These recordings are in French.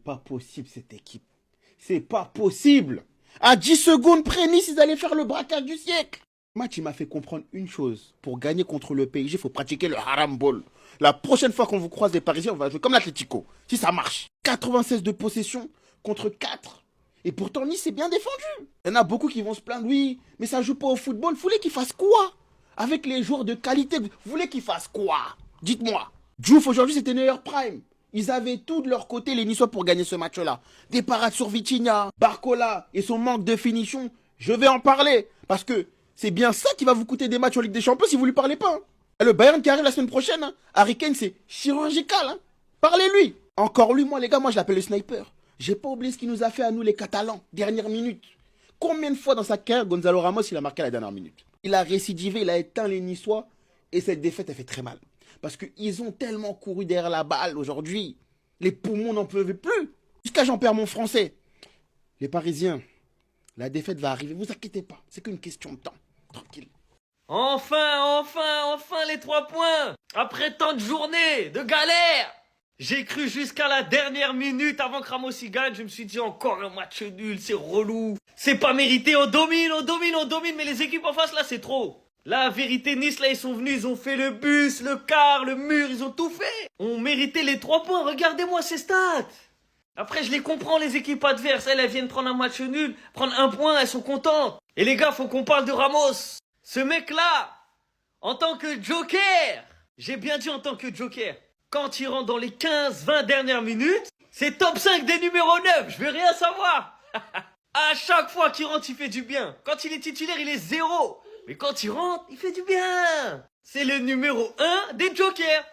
pas possible cette équipe. C'est pas possible. À 10 secondes près, Nice, ils allaient faire le braquage du siècle. Le match, il m'a fait comprendre une chose. Pour gagner contre le PSG, il faut pratiquer le haram ball. La prochaine fois qu'on vous croise les Parisiens, on va jouer comme l'Atlético. Si ça marche. 96 de possession contre 4. Et pourtant, Nice est bien défendu. Il y en a beaucoup qui vont se plaindre. Oui, mais ça joue pas au football. Vous voulez qu'ils fassent quoi? Avec les joueurs de qualité, vous voulez qu'ils fassent quoi? Dites-moi. Diouf, aujourd'hui, c'était Neuer Prime. Ils avaient tout de leur côté, les Niçois, pour gagner ce match-là. Des parades sur Vitinha, Barcola et son manque de finition. Je vais en parler. Parce que c'est bien ça qui va vous coûter des matchs en Ligue des Champions si vous lui parlez pas. Le Bayern qui arrive la semaine prochaine, Harry Kane, c'est chirurgical. Parlez-lui. Encore lui, moi, les gars, moi, je l'appelle le sniper. J'ai pas oublié ce qu'il nous a fait à nous, les Catalans, dernière minute. Combien de fois dans sa carrière, Gonzalo Ramos, il a marqué à la dernière minute? Il a récidivé, il a éteint les Niçois. Et cette défaite, elle fait très mal. Parce qu'ils ont tellement couru derrière la balle aujourd'hui. Les poumons n'en peuvent plus. Jusqu'à j'en perds mon français. Les Parisiens, la défaite va arriver. Vous inquiétez pas, c'est qu'une question de temps. Tranquille. Enfin les 3 points. Après tant de journées, de galères. J'ai cru jusqu'à la dernière minute avant que Ramos y gagne. Je me suis dit encore un match nul, c'est relou. C'est pas mérité, on domine. Mais les équipes en face là, c'est trop. La vérité, Nice, là, ils sont venus, ils ont fait le bus, le car, le mur, ils ont tout fait. On méritait les 3 points, regardez-moi ces stats. Après, je les comprends, les équipes adverses, elles viennent prendre un match nul, prendre 1 point, elles sont contentes. Et les gars, faut qu'on parle de Ramos. Ce mec-là, en tant que joker, j'ai bien dit en tant que joker, quand il rentre dans les 15-20 dernières minutes, c'est top 5 des numéros 9, je veux rien savoir. À chaque fois qu'il rentre, il fait du bien. Quand il est titulaire, il est 0. Mais quand il rentre, il fait du bien. C'est le numéro 1 des jokers.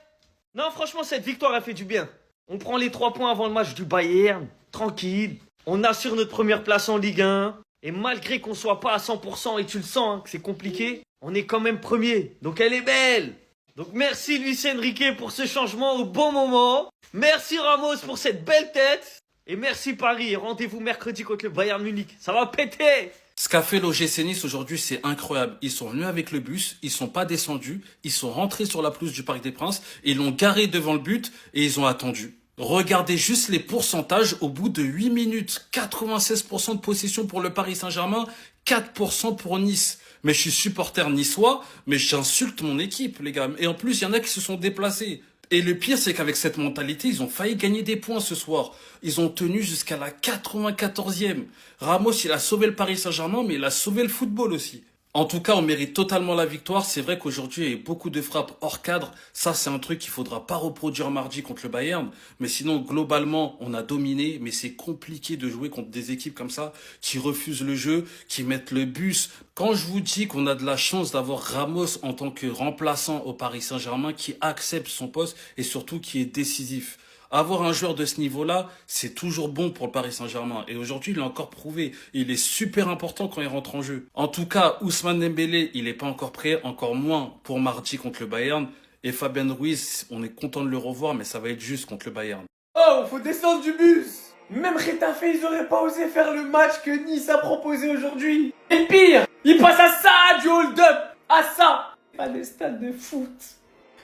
Non, franchement, cette victoire a fait du bien. On prend les 3 points avant le match du Bayern. Tranquille. On assure notre première place en Ligue 1. Et malgré qu'on soit pas à 100%, et tu le sens, que c'est compliqué, on est quand même premier. Donc elle est belle. Donc merci Luis Enrique pour ce changement au bon moment. Merci Ramos pour cette belle tête. Et merci Paris. Rendez-vous mercredi contre le Bayern Munich. Ça va péter. Ce qu'a fait l'OGC Nice aujourd'hui, c'est incroyable. Ils sont venus avec le bus, ils sont pas descendus, ils sont rentrés sur la pelouse du Parc des Princes, ils l'ont garé devant le but et ils ont attendu. Regardez juste les pourcentages au bout de 8 minutes. 96% de possession pour le Paris Saint-Germain, 4% pour Nice. Mais je suis supporter niçois, mais j'insulte mon équipe, les gars. Et en plus, il y en a qui se sont déplacés. Et le pire, c'est qu'avec cette mentalité, ils ont failli gagner des points ce soir. Ils ont tenu jusqu'à la 94e. Ramos, il a sauvé le Paris Saint-Germain, mais il a sauvé le football aussi. En tout cas, on mérite totalement la victoire. C'est vrai qu'aujourd'hui, il y a eu beaucoup de frappes hors cadre. Ça, c'est un truc qu'il faudra pas reproduire mardi contre le Bayern. Mais sinon, globalement, on a dominé. Mais c'est compliqué de jouer contre des équipes comme ça, qui refusent le jeu, qui mettent le bus. Quand je vous dis qu'on a de la chance d'avoir Ramos en tant que remplaçant au Paris Saint-Germain, qui accepte son poste et surtout qui est décisif. Avoir un joueur de ce niveau-là, c'est toujours bon pour le Paris Saint-Germain. Et aujourd'hui, il l'a encore prouvé. Il est super important quand il rentre en jeu. En tout cas, Ousmane Dembélé, il n'est pas encore prêt, encore moins pour mardi contre le Bayern. Et Fabien Ruiz, on est content de le revoir, mais ça va être juste contre le Bayern. Oh, faut descendre du bus. Même Retafe, ils auraient pas osé faire le match que Nice a proposé aujourd'hui. Et le pire, il passe à ça, du hold-up. À ça. Pas des stats de foot.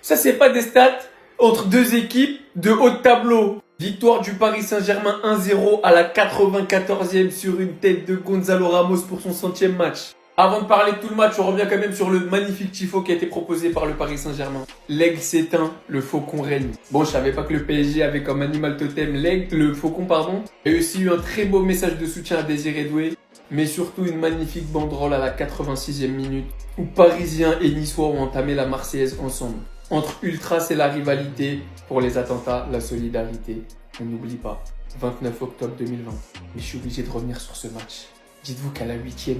Ça, c'est pas des stats entre deux équipes de haut de tableau. Victoire du Paris Saint-Germain 1-0 à la 94e sur une tête de Gonzalo Ramos pour son 100e match. Avant de parler de tout le match, on revient quand même sur le magnifique tifo qui a été proposé par le Paris Saint-Germain. L'aigle s'éteint, le faucon règne. Bon, je savais pas que le PSG avait comme animal totem l'aigle, le faucon pardon. Il y a aussi eu un très beau message de soutien à Désiré Doué, mais surtout une magnifique banderole à la 86e minute où Parisiens et Niçois ont entamé la Marseillaise ensemble. Entre ultras, c'est la rivalité. Pour les attentats, la solidarité. On n'oublie pas. 29 octobre 2020. Mais je suis obligé de revenir sur ce match. Dites-vous qu'à la 8e,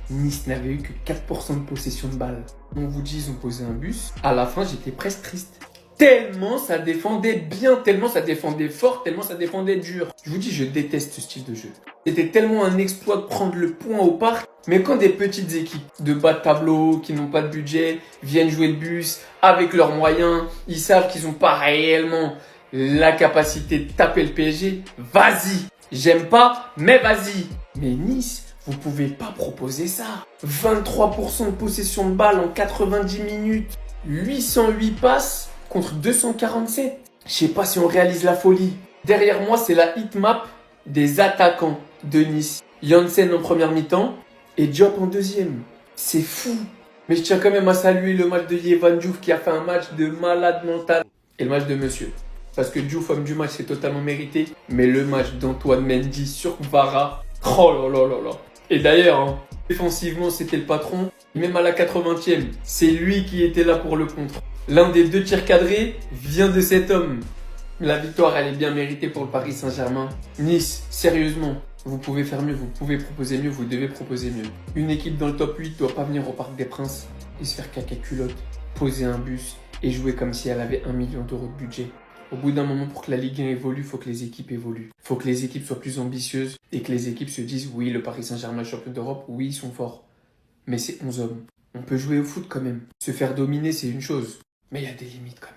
Nice n'avait eu que 4% de possession de balle. On vous dit, ils ont posé un bus. À la fin, j'étais presque triste. Tellement ça défendait bien, tellement ça défendait fort, tellement ça défendait dur. Je vous dis, je déteste ce style de jeu. C'était tellement un exploit de prendre le point au parc. Mais quand des petites équipes de bas de tableau, qui n'ont pas de budget, viennent jouer le bus avec leurs moyens, ils savent qu'ils n'ont pas réellement la capacité de taper le PSG, vas-y. J'aime pas, mais vas-y. Mais Nice, vous pouvez pas proposer ça. 23% de possession de balle en 90 minutes. 808 passes contre 247. Je sais pas si on réalise la folie. Derrière moi, c'est la hitmap des attaquants de Nice. Janssen en première mi-temps et Diop en deuxième. C'est fou. Mais je tiens quand même à saluer le match de Yevan Diouf qui a fait un match de malade mental. Et le match de monsieur. Parce que Diouf, homme du match, c'est totalement mérité. Mais le match d'Antoine Mendy sur Vara, oh là là là là. Et d'ailleurs, hein, défensivement, c'était le patron. Même à la 80e, c'est lui qui était là pour le contre. L'un des 2 tirs cadrés vient de cet homme. La victoire, elle est bien méritée pour le Paris Saint-Germain. Nice, sérieusement, vous pouvez faire mieux, vous pouvez proposer mieux, vous devez proposer mieux. Une équipe dans le top 8 doit pas venir au Parc des Princes et se faire caca culotte, poser un bus et jouer comme si elle avait 1 million d'euros de budget. Au bout d'un moment, pour que la Ligue 1 évolue, il faut que les équipes évoluent. Il faut que les équipes soient plus ambitieuses et que les équipes se disent oui, le Paris Saint-Germain est champion d'Europe, oui, ils sont forts. Mais c'est 11 hommes. On peut jouer au foot quand même. Se faire dominer, c'est une chose. Mais il y a des limites quand même.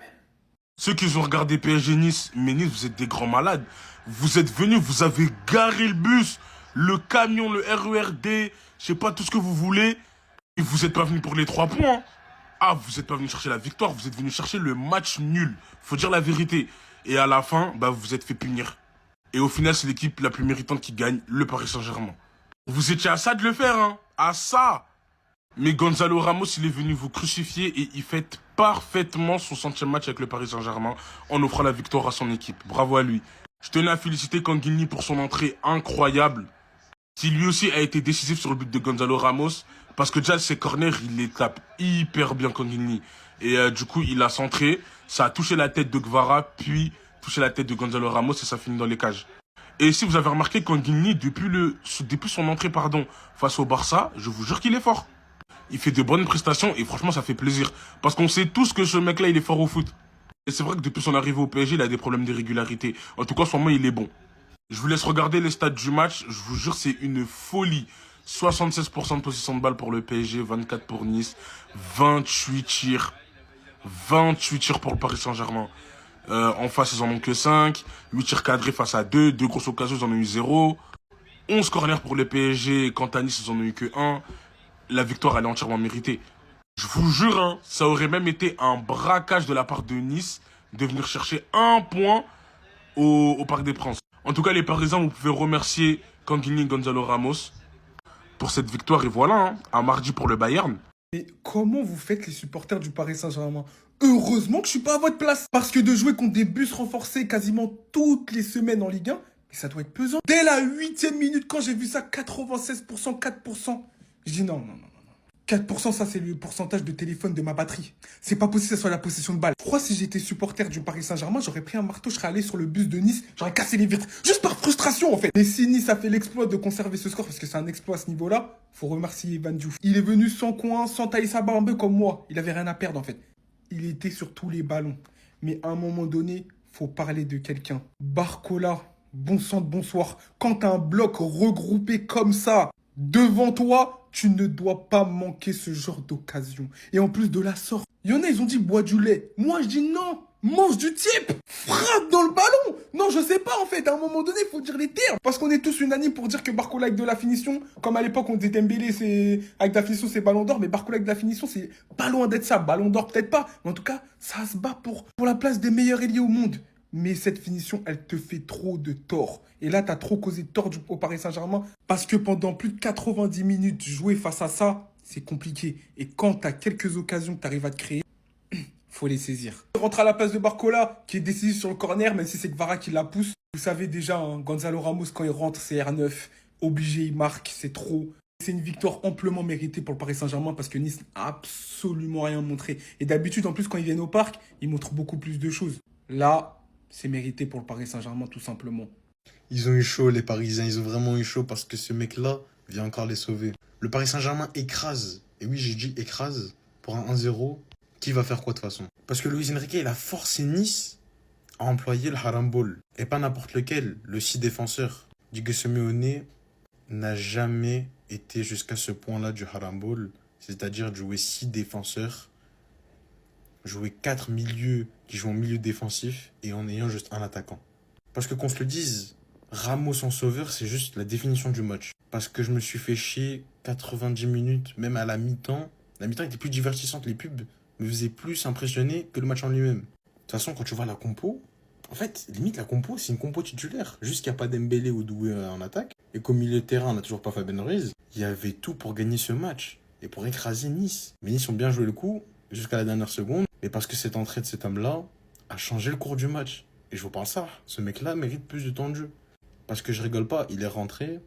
Ceux qui ont regardé PSG Nice, mais Nice, vous êtes des grands malades. Vous êtes venus, vous avez garé le bus, le camion, le RERD, je sais pas, tout ce que vous voulez. Et vous êtes pas venus pour les 3 points. Ah, vous êtes pas venus chercher la victoire, vous êtes venus chercher le match nul. Faut dire la vérité. Et à la fin, bah, vous vous êtes fait punir. Et au final, c'est l'équipe la plus méritante qui gagne, le Paris Saint-Germain. Vous étiez à ça de le faire, hein. À ça. Mais Gonzalo Ramos, il est venu vous crucifier et il fait parfaitement son 100e match avec le Paris Saint-Germain en offrant la victoire à son équipe. Bravo à lui. Je tenais à féliciter Kanguini pour son entrée incroyable, qui lui aussi a été décisif sur le but de Gonzalo Ramos, parce que déjà ses corners, il les tape hyper bien Kanguini. Et du coup, il a centré, ça a touché la tête de Gvara, puis touché la tête de Gonzalo Ramos et ça finit dans les cages. Et si vous avez remarqué, Kanguini, depuis son entrée face au Barça, je vous jure qu'il est fort. Il fait de bonnes prestations et franchement ça fait plaisir. Parce qu'on sait tous que ce mec là il est fort au foot. Et c'est vrai que depuis son arrivée au PSG il a des problèmes d'irrégularité. En tout cas en ce moment il est bon. Je vous laisse regarder les stats du match. Je vous jure c'est une folie. 76% de possession de balle pour le PSG, 24 pour Nice, 28 tirs. 28 tirs pour le Paris Saint-Germain. En face ils en ont que 5. 8 tirs cadrés face à 2. 2 grosses occasions ils en ont eu 0. 11 corners pour le PSG. Quant à Nice ils en ont eu que 1. La victoire, elle est entièrement méritée. Je vous jure, hein, ça aurait même été un braquage de la part de Nice de venir chercher 1 point au Parc des Princes. En tout cas, les Parisiens, vous pouvez remercier Kanguini et Gonzalo Ramos pour cette victoire. Et voilà, hein, un mardi pour le Bayern. Mais comment vous faites les supporters du Paris Saint-Germain? Heureusement que je suis pas à votre place. Parce que de jouer contre des bus renforcés quasiment toutes les semaines en Ligue 1, mais ça doit être pesant. Dès la 8e minute, quand j'ai vu ça, 96%, 4%, je dis non. 4%, ça c'est le pourcentage de téléphone de ma batterie. C'est pas possible que ça soit la possession de balle. Je crois que si j'étais supporter du Paris Saint-Germain, j'aurais pris un marteau, je serais allé sur le bus de Nice, j'aurais cassé les vitres. Juste par frustration en fait. Mais si Nice a fait l'exploit de conserver ce score, parce que c'est un exploit à ce niveau-là, faut remercier Yevan Diouf. Il est venu sans coin, sans tailler sa barbe, un peu comme moi. Il avait rien à perdre en fait. Il était sur tous les ballons. Mais à un moment donné, faut parler de quelqu'un. Barcola, bon sang de bonsoir. Quand t'as un bloc regroupé comme ça, devant toi, tu ne dois pas manquer ce genre d'occasion. Et en plus de la sorte, il y en a, ils ont dit bois du lait. Moi, je dis non, mange du type, frappe dans le ballon. Non, je sais pas en fait, à un moment donné, il faut dire les termes. Parce qu'on est tous unanimes pour dire que Barcola avec de la finition, comme à l'époque on disait Dembélé, c'est avec de la finition, c'est ballon d'or, mais Barcola avec de la finition, c'est pas loin d'être ça. Ballon d'or peut-être pas, mais en tout cas, ça se bat pour la place des meilleurs ailiers au monde. Mais cette finition, elle te fait trop de tort. Et là, tu as trop causé de tort au Paris Saint-Germain. Parce que pendant plus de 90 minutes, jouer face à ça, c'est compliqué. Et quand tu as quelques occasions que tu arrives à te créer, faut les saisir. Rentre à la place de Barcola, qui est décisif sur le corner, même si c'est Gvara qui la pousse. Vous savez déjà, hein, Gonzalo Ramos, quand il rentre, c'est R9. Obligé, il marque, c'est trop. C'est une victoire amplement méritée pour le Paris Saint-Germain parce que Nice n'a absolument rien montré. Et d'habitude, en plus, quand ils viennent au parc, ils montrent beaucoup plus de choses. Là, c'est mérité pour le Paris Saint-Germain, tout simplement. Ils ont eu chaud, les Parisiens. Ils ont vraiment eu chaud parce que ce mec-là vient encore les sauver. Le Paris Saint-Germain écrase. Et oui, j'ai dit écrase pour un 1-0. Qui va faire quoi de toute façon? Parce que Luis Enrique, il a forcé Nice à employer le Haram Ball. Et pas n'importe lequel, le 6 défenseurs. Diego Simeone n'a jamais été jusqu'à ce point-là du Haram Ball. C'est-à-dire de jouer 6 défenseurs, jouer 4 milieux qui jouent en milieu défensif et en ayant juste un attaquant. Parce que qu'on se le dise, Ramos en sauveur, c'est juste la définition du match. Parce que je me suis fait chier 90 minutes, même à la mi-temps. La mi-temps était plus divertissante, les pubs me faisaient plus impressionner que le match en lui-même. De toute façon, quand tu vois la compo, En fait, limite, la compo, c'est une compo titulaire. Juste qu'il n'y a pas Dembélé ou Doué en attaque. Et qu'au milieu de terrain, on n'a toujours pas Fabien Ruiz. Il y avait tout pour gagner ce match. Et pour écraser Nice. Mais Nice ont bien joué le coup, jusqu'à la dernière seconde. Mais parce que cette entrée de cet homme-là a changé le cours du match. Et je vous parle ça. Ce mec-là mérite plus de temps de jeu. Parce que je rigole pas, il est rentré.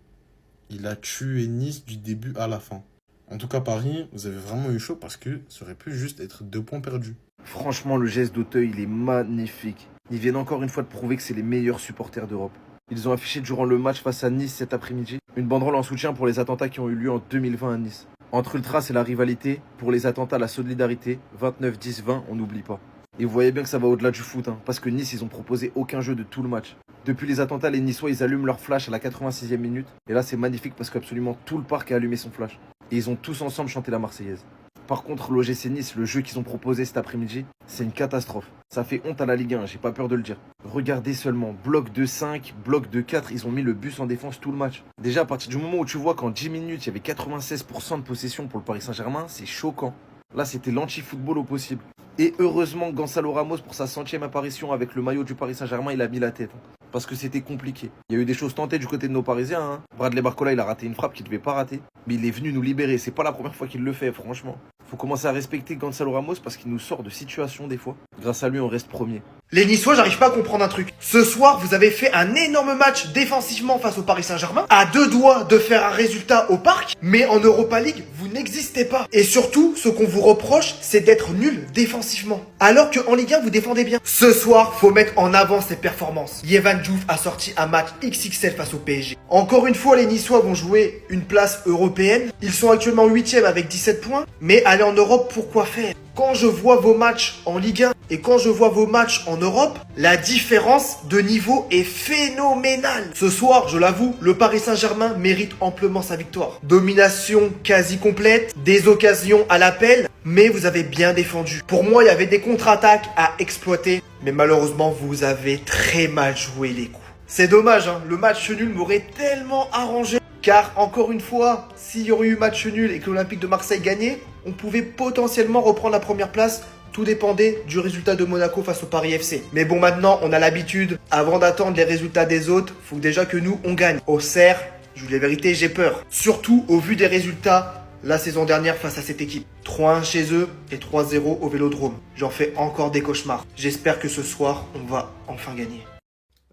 Il a tué Nice du début à la fin. En tout cas, Paris, vous avez vraiment eu chaud parce que ça aurait pu juste être 2 points perdus. Franchement, le geste d'Auteuil, il est magnifique. Ils viennent encore une fois de prouver que c'est les meilleurs supporters d'Europe. Ils ont affiché durant le match face à Nice cet après-midi une banderole en soutien pour les attentats qui ont eu lieu en 2020 à Nice. Entre Ultras et la rivalité, pour les attentats, la solidarité, 29-10-20, on n'oublie pas. Et vous voyez bien que ça va au-delà du foot, parce que Nice, ils ont proposé aucun jeu de tout le match. Depuis les attentats, les Niçois, ils allument leur flash à la 86e minute. Et là, c'est magnifique parce qu'absolument tout le parc a allumé son flash. Et ils ont tous ensemble chanté la Marseillaise. Par contre, l'OGC Nice, le jeu qu'ils ont proposé cet après-midi, c'est une catastrophe. Ça fait honte à la Ligue 1, j'ai pas peur de le dire. Regardez seulement, bloc de 5, bloc de 4, ils ont mis le bus en défense tout le match. Déjà, à partir du moment où tu vois qu'en 10 minutes, il y avait 96% de possession pour le Paris Saint-Germain, c'est choquant. Là, c'était l'anti-football au possible. Et heureusement, Gonzalo Ramos, pour sa 100e apparition avec le maillot du Paris Saint-Germain, il a mis la tête. Parce que c'était compliqué. Il y a eu des choses tentées du côté de nos Parisiens. Bradley Barcola, il a raté une frappe qu'il devait pas rater. Mais il est venu nous libérer. C'est pas la première fois qu'il le fait, franchement. Faut commencer à respecter Gonzalo Ramos parce qu'il nous sort de situations des fois. Grâce à lui, on reste premier. Les Niçois, j'arrive pas à comprendre un truc. Ce soir, vous avez fait un énorme match défensivement face au Paris Saint-Germain, à 2 doigts de faire un résultat au parc, mais en Europa League, vous n'existez pas. Et surtout, ce qu'on vous reproche, c'est d'être nul défensivement. Alors qu'en Ligue 1, vous défendez bien. Ce soir, faut mettre en avant ces performances. Yevan Diouf a sorti un match XXL face au PSG. Encore une fois, les Niçois vont jouer une place européenne. Ils sont actuellement 8e avec 17 points, mais aller en Europe, pourquoi faire ? Quand je vois vos matchs en Ligue 1 et quand je vois vos matchs en Europe, la différence de niveau est phénoménale. Ce soir, je l'avoue, le Paris Saint-Germain mérite amplement sa victoire. Domination quasi complète, des occasions à l'appel, mais vous avez bien défendu. Pour moi, il y avait des contre-attaques à exploiter, mais malheureusement, vous avez très mal joué les coups. C'est dommage, le match nul m'aurait tellement arrangé. Car, encore une fois, s'il y aurait eu match nul et que l'Olympique de Marseille gagnait, on pouvait potentiellement reprendre la première place. Tout dépendait du résultat de Monaco face au Paris FC. Mais bon, maintenant, on a l'habitude. Avant d'attendre les résultats des autres, faut déjà que nous, on gagne. Auxerre, je vous dis la vérité, j'ai peur. Surtout au vu des résultats la saison dernière face à cette équipe. 3-1 chez eux et 3-0 au Vélodrome. J'en fais encore des cauchemars. J'espère que ce soir, on va enfin gagner.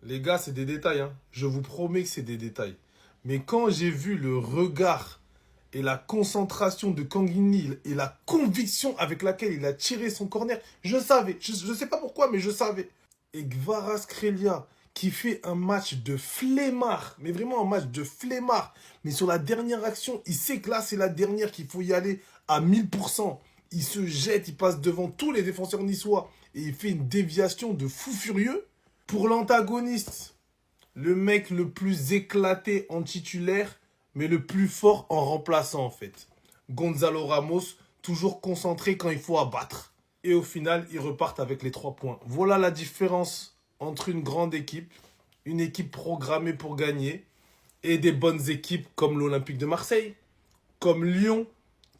Les gars, c'est des détails. Je vous promets que c'est des détails. Mais quand j'ai vu le regard et la concentration de Kanguini et la conviction avec laquelle il a tiré son corner, je savais. Je ne sais pas pourquoi, mais je savais. Et Kvaratskhelia qui fait un match de flemmard, mais vraiment un match de flemmard. Mais sur la dernière action, il sait que là, c'est la dernière qu'il faut y aller à 1000%. Il se jette, il passe devant tous les défenseurs niçois et il fait une déviation de fou furieux. Pour l'antagoniste, le mec le plus éclaté en titulaire, mais le plus fort en remplaçant en fait. Gonzalo Ramos, toujours concentré quand il faut abattre. Et au final, ils repartent avec les 3 points. Voilà la différence entre une grande équipe, une équipe programmée pour gagner, et des bonnes équipes comme l'Olympique de Marseille, comme Lyon,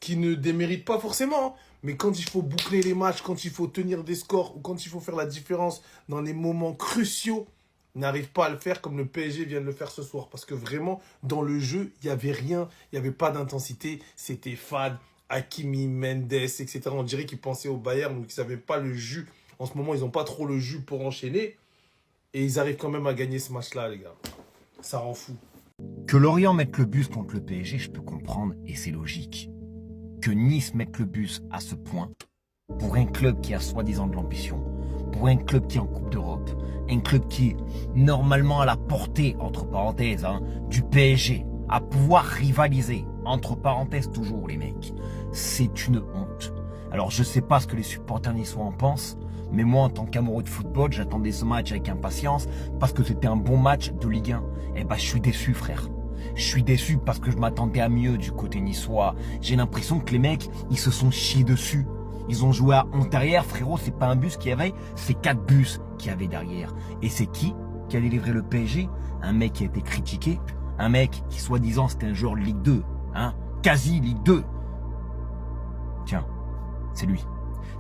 qui ne déméritent pas forcément. Mais quand il faut boucler les matchs, quand il faut tenir des scores, ou quand il faut faire la différence dans les moments cruciaux, n'arrive pas à le faire comme le PSG vient de le faire ce soir. Parce que vraiment, dans le jeu, il n'y avait rien, il n'y avait pas d'intensité, c'était fade. Hakimi, Mendes, etc. On dirait qu'ils pensaient au Bayern, donc ils n'avaient pas le jus. En ce moment, ils n'ont pas trop le jus pour enchaîner. Et ils arrivent quand même à gagner ce match-là, les gars. Ça rend fou. Que Lorient mette le bus contre le PSG, je peux comprendre, et c'est logique. Que Nice mette le bus à ce point, pour un club qui a soi-disant de l'ambition, pour un club qui est en Coupe d'Europe, un club qui est normalement à la portée, entre parenthèses, du PSG, à pouvoir rivaliser, entre parenthèses toujours les mecs, c'est une honte. Alors je sais pas ce que les supporters niçois en pensent, mais moi en tant qu'amoureux de football, j'attendais ce match avec impatience parce que c'était un bon match de Ligue 1. Eh ben je suis déçu frère. Je suis déçu parce que je m'attendais à mieux du côté niçois. J'ai l'impression que les mecs, ils se sont chiés dessus. Ils ont joué à honte derrière, frérot, c'est pas un bus qu'il y avait, c'est 4 bus qu'il y avait derrière. Et c'est qui a délivré le PSG? Un mec qui a été critiqué, un mec qui soi-disant c'était un joueur de Ligue 2, quasi Ligue 2. Tiens, c'est lui.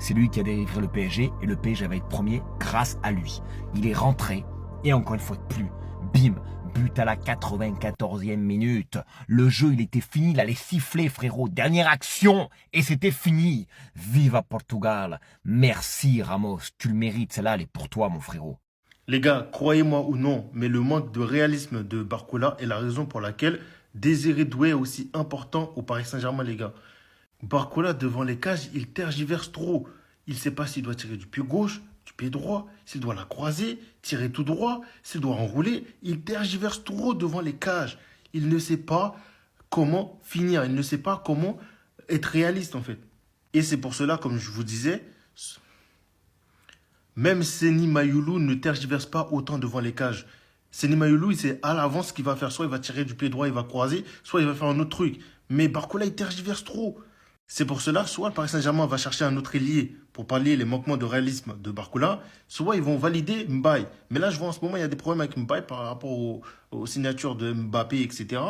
C'est lui qui a délivré le PSG et le PSG va être premier grâce à lui. Il est rentré et encore une fois de plus, bim, but à la 94e minute. Le jeu, il était fini, il allait siffler, frérot. Dernière action et c'était fini. Viva Portugal. Merci Ramos, tu le mérites, celle-là, elle est pour toi, mon frérot. Les gars, croyez-moi ou non, mais le manque de réalisme de Barcola est la raison pour laquelle Désiré Doué est aussi important au Paris Saint-Germain, les gars. Barcola, devant les cages, il tergiverse trop. Il ne sait pas s'il doit tirer du pied gauche, du pied droit, s'il doit la croiser, tirer tout droit, s'il doit enrouler. Il tergiverse trop devant les cages. Il ne sait pas comment finir. Il ne sait pas comment être réaliste, en fait. Et c'est pour cela, comme je vous disais, même Seny Mayoulou ne tergiverse pas autant devant les cages. Seny Mayoulou, il sait à l'avance ce qu'il va faire. Soit il va tirer du pied droit, il va croiser, soit il va faire un autre truc. Mais Barcola, il tergiverse trop. C'est pour cela, soit le Paris Saint-Germain va chercher un autre ailier pour pallier les manquements de réalisme de Barcola, soit ils vont valider Mbaye. Mais là, je vois en ce moment, il y a des problèmes avec Mbaye par rapport aux signatures de Mbappé, etc.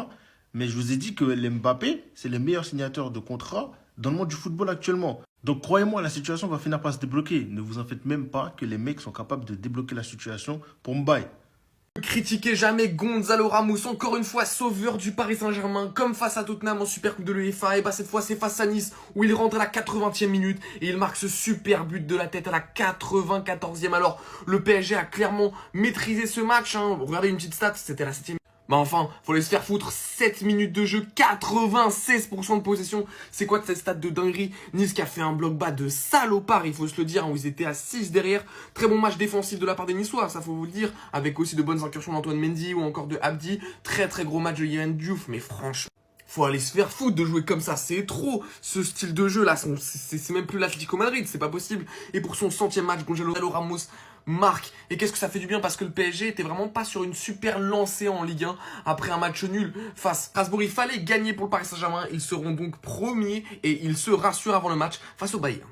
Mais je vous ai dit que les Mbappé, c'est les meilleurs signateurs de contrat dans le monde du football actuellement. Donc croyez-moi, la situation va finir par se débloquer. Ne vous en faites même pas que les mecs sont capables de débloquer la situation pour Mbaye. Ne critiquez jamais Gonzalo Ramos, encore une fois sauveur du Paris Saint-Germain, comme face à Tottenham en Super Coupe de l'UEFA. Et bah cette fois c'est face à Nice où il rentre à la 80e minute et il marque ce super but de la tête à la 94e. Alors le PSG a clairement maîtrisé ce match, hein. Regardez une petite stat, c'était la 7e. Bah enfin, faut les se faire foutre, 7 minutes de jeu, 96% de possession. C'est quoi de cette stat de dinguerie? Nice qui a fait un bloc bas de salopard, il faut se le dire, où ils étaient à 6 derrière. Très bon match défensif de la part des Niçois, ça faut vous le dire, avec aussi de bonnes incursions d'Antoine Mendy ou encore de Abdi. Très gros match de Yoann Diouf, mais franchement, faut aller se faire foutre de jouer comme ça, c'est trop. Ce style de jeu là, c'est même plus l'Atlético Madrid, c'est pas possible. Et pour son 100e match, Gonzalo Ramos marque. Et qu'est-ce que ça fait du bien parce que le PSG était vraiment pas sur une super lancée en Ligue 1 après un match nul face à Strasbourg. Il fallait gagner pour le Paris Saint-Germain. Ils seront donc premiers et ils se rassurent avant le match face au Bayern.